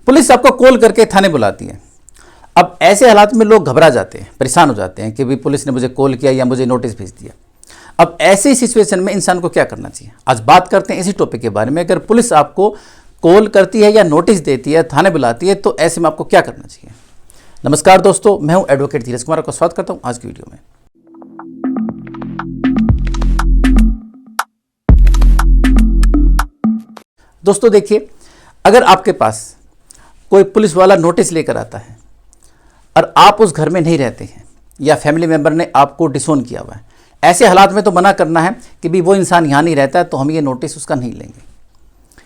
Police आपको call करके थाने बुलाती है। अब ऐसे हालात में लोग घबरा जाते हैं, परेशान हो जाते हैं कि भाई पुलिस ने मुझे कॉल किया या मुझे नोटिस भेज दिया। अब ऐसी सिचुएशन में इंसान को क्या करना चाहिए, आज बात करते हैं इसी टॉपिक के बारे में। अगर पुलिस आपको कॉल करती है या नोटिस देती है, थाने बुलाती है, तो ऐसे में आपको क्या करना चाहिए। नमस्कार दोस्तों, मैं हूं एडवोकेट धीरज कुमार, आपका स्वागत करता हूं आज की वीडियो में। दोस्तों देखिए, अगर आपके पास कोई पुलिस वाला नोटिस लेकर आता है और आप उस घर में नहीं रहते हैं या फैमिली मेंबर ने आपको डिसोन किया हुआ है, ऐसे हालात में तो मना करना है कि भी वो इंसान यहाँ नहीं रहता है तो हम ये नोटिस उसका नहीं लेंगे।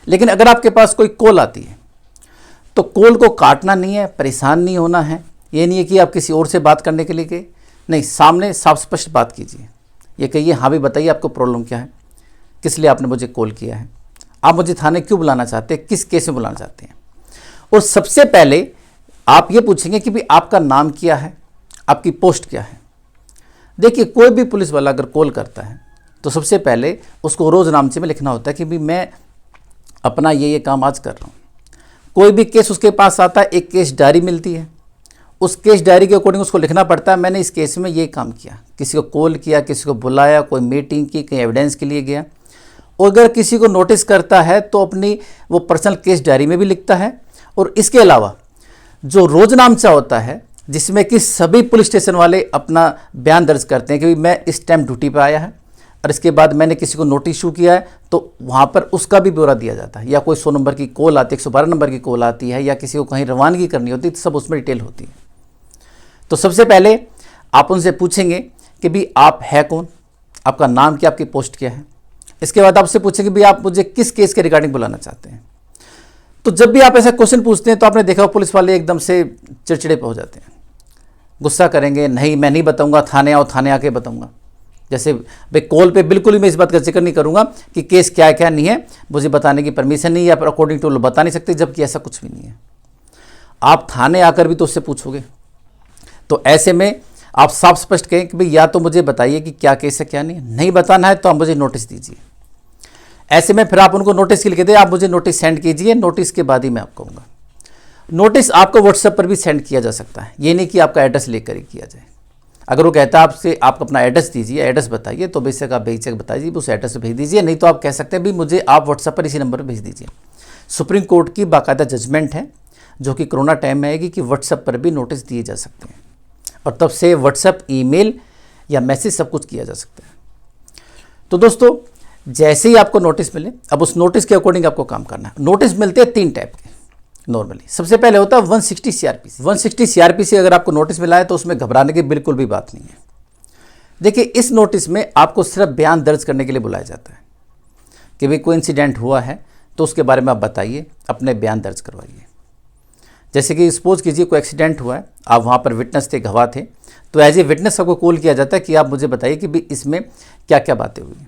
लेकिन अगर आपके पास कोई कॉल आती है तो कॉल को काटना नहीं है, परेशान नहीं होना है। ये नहीं है कि आप किसी और से बात करने के लिए गए, नहीं, सामने साफ स्पष्ट बात कीजिए। ये कहिए, हाँ भी बताइए आपको प्रॉब्लम क्या है, किस लिए आपने मुझे कॉल किया है, आप मुझे थाने क्यों बुलाना चाहते हैं, किस केस में बुलाना चाहते हैं। और सबसे पहले आप ये पूछेंगे कि भाई आपका नाम क्या है, आपकी पोस्ट क्या है। देखिए, कोई भी पुलिस वाला अगर कॉल करता है तो सबसे पहले उसको रोज़ नामचे में लिखना होता है कि भाई मैं अपना ये काम आज कर रहा हूँ। कोई भी केस उसके पास आता है, एक केस डायरी मिलती है, उस केस डायरी के अकॉर्डिंग उसको लिखना पड़ता है मैंने इस केस में ये काम किया, किसी को कॉल किया, किसी को बुलाया, कोई मीटिंग की, कहीं एविडेंस के लिए गया। और अगर किसी को नोटिस करता है तो अपनी वो पर्सनल केस डायरी में भी लिखता है। और इसके अलावा जो रोजनामचा होता है जिसमें कि सभी पुलिस स्टेशन वाले अपना बयान दर्ज करते हैं कि मैं इस टाइम ड्यूटी पे आया है और इसके बाद मैंने किसी को नोटिस इशू किया है, तो वहाँ पर उसका भी ब्यौरा दिया जाता है। या कोई 100 नंबर की कॉल आती है, 112 नंबर की कॉल आती है, या किसी को कहीं रवानगी करनी होती है, तो सब उसमें डिटेल होती है। तो सबसे पहले आप उनसे पूछेंगे कि भाई आप है कौन, आपका नाम क्या, आपकी पोस्ट क्या है। इसके बाद आपसे पूछेंगे भाई आप मुझे किस केस के रिगार्डिंग बुलाना चाहते हैं। तो जब भी आप ऐसा क्वेश्चन पूछते हैं तो आपने देखा पुलिस वाले एकदम से चिड़चिड़े हो जाते हैं, गुस्सा करेंगे, नहीं मैं नहीं बताऊंगा, थाने आओ, थाने आके बताऊंगा। जैसे भाई कॉल पे बिल्कुल ही मैं इस बात का जिक्र नहीं करूंगा कि केस क्या है क्या नहीं है, मुझे बताने की परमिशन नहीं है, या अकॉर्डिंग टू लॉ बता नहीं सकते, जबकि ऐसा कुछ भी नहीं है। आप थाने आकर भी तो उससे पूछोगे। तो ऐसे में आप साफ स्पष्ट कहें कि भाई या तो मुझे बताइए कि क्या केस है क्या नहीं है, नहीं बताना है तो आप मुझे नोटिस दीजिए। ऐसे में फिर आप उनको नोटिस लिख दें, आप मुझे नोटिस सेंड कीजिए, नोटिस के बाद ही मैं आपको कहूँगा। नोटिस आपको व्हाट्सएप पर भी सेंड किया जा सकता है, ये नहीं कि आपका एड्रेस लेकर ही किया जाए। अगर वो कहता है आपसे आप अपना एड्रेस दीजिए, एड्रेस बताइए, तो बेशक आप बेशक बताइए, उस एड्रेस पर भेज दीजिए। नहीं तो आप कह सकते हैं भी मुझे आप व्हाट्सएप पर इसी नंबर पर भेज दीजिए। सुप्रीम कोर्ट की बाकायदा जजमेंट है जो कि कोरोना टाइम में आएगी कि व्हाट्सएप पर भी नोटिस दिए जा सकते हैं, और तब से व्हाट्सएप, ईमेल या मैसेज सब कुछ किया जा सकता है। तो दोस्तों, जैसे ही आपको नोटिस मिले, अब उस नोटिस के अकॉर्डिंग आपको काम करना है। नोटिस मिलते हैं 3 टाइप के नॉर्मली। सबसे पहले होता है 160 सीआरपीसी। 160 सीआरपीसी अगर आपको नोटिस मिला है तो उसमें घबराने की बिल्कुल भी बात नहीं है। देखिए, इस नोटिस में आपको सिर्फ बयान दर्ज करने के लिए बुलाया जाता है कि भाई कोई इंसिडेंट हुआ है तो उसके बारे में आप बताइए, अपने बयान दर्ज करवाइए। जैसे कि सपोज कीजिए कोई एक्सीडेंट हुआ है, आप वहाँ पर विटनेस थे, गवाह थे, तो एज ए विटनेस आपको कॉल किया जाता है कि आप मुझे बताइए कि भाई इसमें क्या क्या बातें हुई।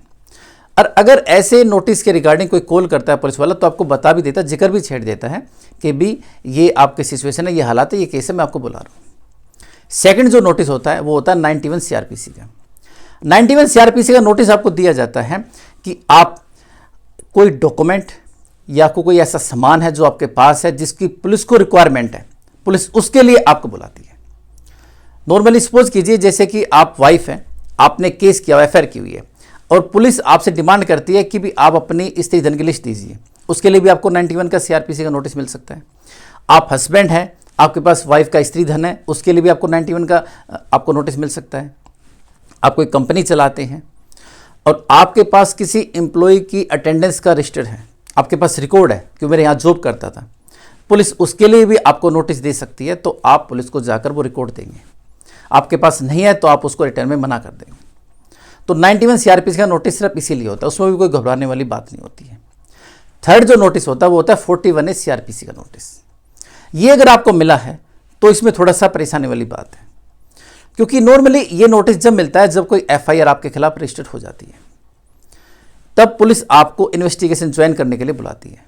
और अगर ऐसे नोटिस के रिगार्डिंग कोई कॉल करता है पुलिस वाला तो आपको बता भी देता है, जिक्र भी छेड़ देता है कि भी ये आपकी सिचुएशन है, ये हालात है, ये केस है, मैं आपको बुला रहा हूँ। सेकंड जो नोटिस होता है वो होता है 91 सीआरपीसी का। 91 सीआरपीसी का नोटिस आपको दिया जाता है कि आप कोई डॉक्यूमेंट या कोई ऐसा सामान है जो आपके पास है जिसकी पुलिस को रिक्वायरमेंट है, पुलिस उसके लिए आपको बुलाती है। नॉर्मली सपोज कीजिए जैसे कि आप वाइफ हैं, आपने केस किया, एफआईआर की हुई है, और पुलिस आपसे डिमांड करती है कि भी आप अपनी स्त्री धन की लिस्ट दीजिए, उसके लिए भी आपको 91 का सीआरपीसी का नोटिस मिल सकता है। आप हस्बैंड हैं, आपके पास वाइफ का स्त्री धन है, उसके लिए भी आपको 91 का आपको नोटिस मिल सकता है। आप कोई कंपनी चलाते हैं और आपके पास किसी एम्प्लॉय की अटेंडेंस का रजिस्टर है, आपके पास रिकॉर्ड है कि मेरे यहाँ जॉब करता था, पुलिस उसके लिए भी आपको नोटिस दे सकती है। तो आप पुलिस को जाकर वो रिकॉर्ड देंगे। आपके पास नहीं है तो आप उसको रिटर्न में मना कर देंगे। तो 91 सीआरपीसी का नोटिस सिर्फ इसीलिए होता है, उसमें भी कोई घबराने वाली बात नहीं होती है। थर्ड जो नोटिस होता है वो होता है 41A सीआरपीसी का नोटिस। ये अगर आपको मिला है तो इसमें थोड़ा सा परेशानी वाली बात है, क्योंकि नॉर्मली ये नोटिस जब मिलता है जब कोई एफआईआर आपके खिलाफ रजिस्टर्ड हो जाती है, तब पुलिस आपको इन्वेस्टिगेशन ज्वाइन करने के लिए बुलाती है।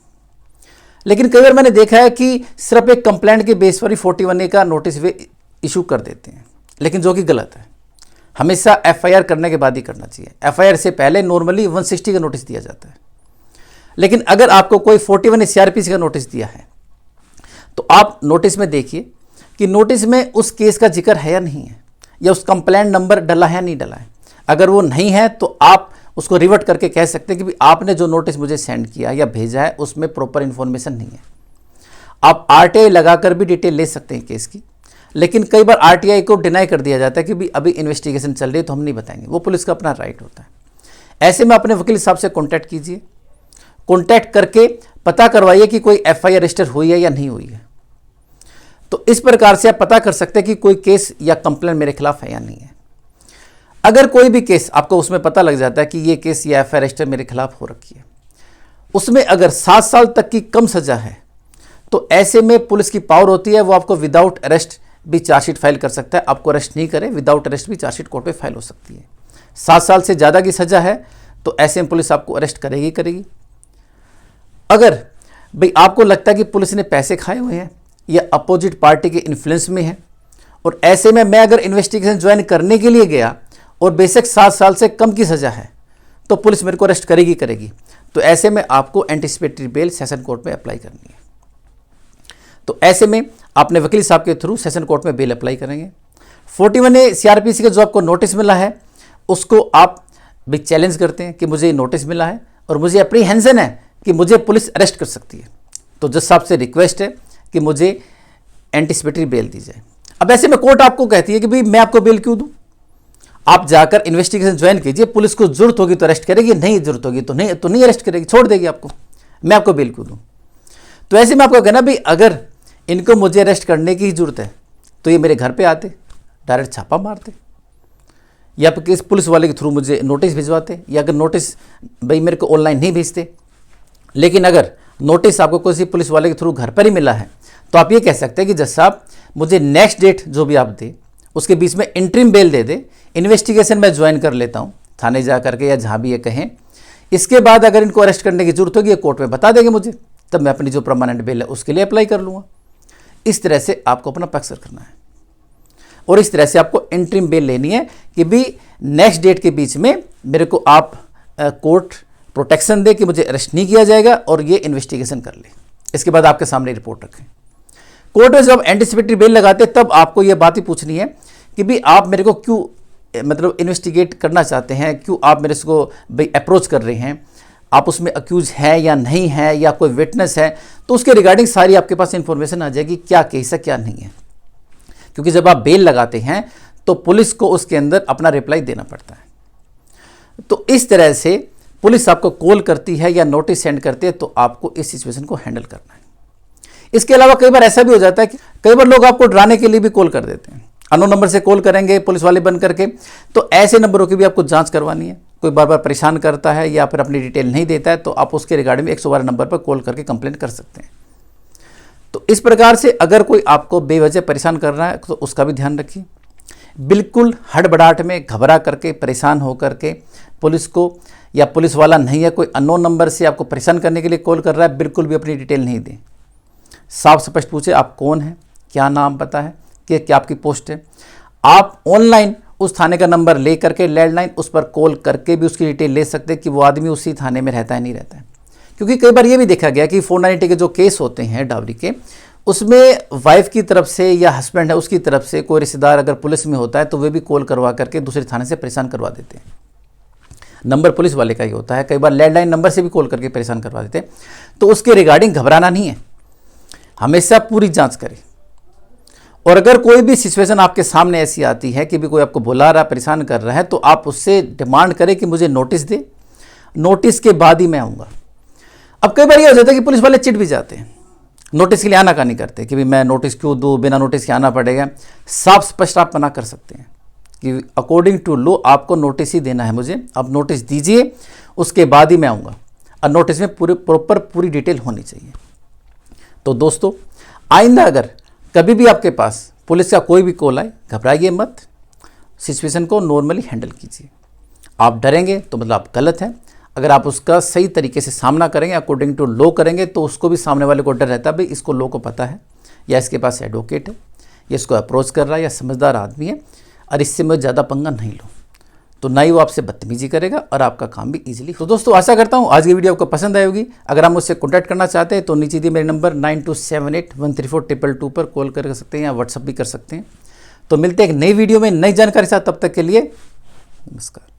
लेकिन कई बार मैंने देखा है कि सिर्फ एक कंप्लेंट के बेस पर ही 41A का नोटिस वे इशू कर देते हैं, लेकिन जो कि गलत है। हमेशा एफआईआर करने के बाद ही करना चाहिए। एफआईआर से पहले नॉर्मली 160 का नोटिस दिया जाता है। लेकिन अगर आपको कोई 41A सीआरपीसी का नोटिस दिया है तो आप नोटिस में देखिए कि नोटिस में उस केस का जिक्र है या नहीं है, या उस कंप्लेंट नंबर डला है या नहीं डला है। अगर वो नहीं है तो आप उसको रिवर्ट करके कह सकते हैं कि भी आपने जो नोटिस मुझे सेंड किया या भेजा है उसमें प्रॉपर इन्फॉर्मेशन नहीं है। आप आरटीआई लगाकर भी डिटेल ले सकते हैं केस की, लेकिन कई बार आरटीआई को डिनाई कर दिया जाता है कि भी अभी इन्वेस्टिगेशन चल रही है तो हम नहीं बताएंगे, वो पुलिस का अपना राइट होता है। ऐसे में अपने वकील साहब से कॉन्टैक्ट कीजिए, कॉन्टैक्ट करके पता करवाइए कि कोई एफआईआर रजिस्टर हुई है या नहीं हुई है। तो इस प्रकार से आप पता कर सकते हैं कि कोई केस या कंप्लेंट मेरे खिलाफ है या नहीं है। अगर कोई भी केस आपको उसमें पता लग जाता है कि ये केस या एफआईआर रजिस्टर मेरे खिलाफ हो रखी है, उसमें अगर 7 साल तक की कम सजा है, तो ऐसे में पुलिस की पावर होती है, वो आपको विदाउट अरेस्ट भी चार्जशीट फाइल कर सकता है। आपको अरेस्ट नहीं करे, विदाउट अरेस्ट भी चार्जशीट कोर्ट पे फाइल हो सकती है। 7 साल से ज़्यादा की सजा है तो ऐसे में पुलिस आपको अरेस्ट करेगी करेगी। अगर भाई आपको लगता है कि पुलिस ने पैसे खाए हुए हैं या अपोजिट पार्टी के इन्फ्लुएंस में है, और ऐसे में मैं अगर इन्वेस्टिगेशन ज्वाइन करने के लिए गया और बेशक 7 साल से कम की सजा है, तो पुलिस मेरे को अरेस्ट करेगी करेगी। तो ऐसे में आपको एंटिसिपेटरी बेल सेशन कोर्ट में अप्लाई करनी है। तो ऐसे में आपने वकील साहब के थ्रू सेशन कोर्ट में बेल अप्लाई करेंगे। 41A CRPC का जो आपको नोटिस मिला है उसको आप भी चैलेंज करते हैं कि मुझे ये नोटिस मिला है और मुझे अप्रीहेंशन है कि मुझे पुलिस अरेस्ट कर सकती है। तो जज साहब से रिक्वेस्ट है कि मुझे एंटिसिपेटरी बेल दी जाए। अब ऐसे में कोर्ट आपको कहती है कि भाई मैं आपको बेल क्यों दूं, आप जाकर इन्वेस्टिगेशन ज्वाइन कीजिए, पुलिस को जरूरत होगी तो अरेस्ट करेगी, नहीं जरूरत होगी तो नहीं अरेस्ट करेगी, छोड़ देगी आपको, मैं आपको बेल क्यों दूं। तो ऐसे में आपको कहना भाई अगर इनको मुझे अरेस्ट करने की जरूरत है तो ये मेरे घर पे आते, डायरेक्ट छापा मारते, या फिर पुलिस वाले के थ्रू मुझे नोटिस भिजवाते, या अगर नोटिस भाई मेरे को ऑनलाइन नहीं भेजते। लेकिन अगर नोटिस आपको किसी पुलिस वाले के थ्रू घर पर ही मिला है तो आप ये कह सकते हैं कि जज साहब मुझे नेक्स्ट डेट जो भी आप दे उसके बीच में इंटरिम बेल दे दे, इन्वेस्टिगेशन मैं ज्वाइन कर लेता हूँ थाने जा करके या जहाँ भी ये कहें, इसके बाद अगर इनको अरेस्ट करने की जरूरत होगी ये कोर्ट में बता देंगे मुझे, तब मैं अपनी जो परमानेंट बेल है उसके लिए अप्लाई कर लूँगा। इस तरह से आपको अपना पक्ष करना है और इस तरह से आपको इंटरिम बेल लेनी है कि भी नेक्स्ट डेट के बीच में मेरे को आप कोर्ट प्रोटेक्शन दे कि मुझे अरेस्ट नहीं किया जाएगा और ये इन्वेस्टिगेशन कर ले। इसके बाद आपके सामने रिपोर्ट रखें। कोर्ट में जब एंटिसिपेटरी बेल लगाते तब आपको ये बात ही पूछनी है कि भी आप मेरे को क्यों मतलब इन्वेस्टिगेट करना चाहते हैं, क्यों आप मेरे को भाई अप्रोच कर रहे हैं, आप उसमें अक्यूज है या नहीं है या कोई विटनेस है, तो उसके रिगार्डिंग सारी आपके पास इंफॉर्मेशन आ जाएगी क्या केस है क्या नहीं है। क्योंकि जब आप बेल लगाते हैं तो पुलिस को उसके अंदर अपना रिप्लाई देना पड़ता है। तो इस तरह से पुलिस आपको कॉल करती है या नोटिस सेंड करती है तो आपको इस सिचुएशन को हैंडल करना है। इसके अलावा कई बार ऐसा भी हो जाता है कि कई बार लोग आपको डराने के लिए भी कॉल कर देते हैं, अननोन नंबर से कॉल करेंगे पुलिस वाले बन करके। तो ऐसे नंबरों की भी आपको जांच करवानी है। कोई बार बार परेशान करता है या फिर अपनी डिटेल नहीं देता है तो आप उसके रिगार्डिंग में 112 नंबर पर कॉल करके कंप्लेंट कर सकते हैं। तो इस प्रकार से अगर कोई आपको बेवजह परेशान कर रहा है तो उसका भी ध्यान रखिए। बिल्कुल हड़बड़ाहट में घबरा करके परेशान होकर के पुलिस को या पुलिस वाला नहीं है कोई अननोन नंबर से आपको परेशान करने के लिए कॉल कर रहा है, बिल्कुल भी अपनी डिटेल नहीं दें। साफ स्पष्ट पूछे आप कौन हैं, क्या नाम पता है, कि क्या आपकी पोस्ट है। आप ऑनलाइन उस थाने का नंबर ले करके लैंडलाइन उस पर कॉल करके भी उसकी डिटेल ले सकते हैं कि वो आदमी उसी थाने में रहता है नहीं रहता है। क्योंकि कई बार ये भी देखा गया कि 490 के जो केस होते हैं डावरी के, उसमें वाइफ की तरफ से या हस्बैंड है उसकी तरफ से कोई रिश्तेदार अगर पुलिस में होता है तो वे भी कॉल करवा करके दूसरे थाने से परेशान करवा देते हैं। नंबर पुलिस वाले का ही होता है, कई बार लैंडलाइन नंबर से भी कॉल करके परेशान करवा देते हैं। तो उसके रिगार्डिंग घबराना नहीं है, हमेशा पूरी जांच करें। और अगर कोई भी सिचुएशन आपके सामने ऐसी आती है कि भी कोई आपको बुला रहा परेशान कर रहा है तो आप उससे डिमांड करें कि मुझे नोटिस दे, नोटिस के बाद ही मैं आऊँगा। अब कई बार ये हो जाता है कि पुलिस वाले चिढ़ भी जाते हैं, नोटिस के लिए आना का नहीं करते कि भी मैं नोटिस क्यों दूँ, बिना नोटिस के आना पड़ेगा। साफ स्पष्ट आप मना कर सकते हैं कि अकॉर्डिंग टू लॉ आपको नोटिस ही देना है मुझे, आप नोटिस दीजिए उसके बाद ही मैं आऊँगा। और नोटिस में प्रॉपर पूरी डिटेल होनी चाहिए। तो दोस्तों आइंदा अगर कभी भी आपके पास पुलिस का कोई भी कॉल आए घबराइए मत, सिचुएशन को नॉर्मली हैंडल कीजिए। आप डरेंगे तो मतलब आप गलत हैं। अगर आप उसका सही तरीके से सामना करेंगे, अकॉर्डिंग टू लॉ करेंगे, तो उसको भी सामने वाले को डर रहता है भाई इसको लॉ को पता है या इसके पास एडवोकेट है या इसको अप्रोच कर रहा है या समझदार आदमी है और इससे मैं ज़्यादा पंगा नहीं लूँ। तो ना ही वो आपसे बदतमीजी करेगा और आपका काम भी इजीली। तो दोस्तों आशा करता हूँ आज की वीडियो आपको पसंद आई होगी। अगर आप मुझसे कॉन्टैक्ट करना चाहते हैं तो नीचे दिए मेरे नंबर 9278134222 पर कॉल कर सकते हैं या व्हाट्सअप भी कर सकते हैं। तो मिलते हैं एक नई वीडियो में नई जानकारी के साथ, तब तक के लिए नमस्कार।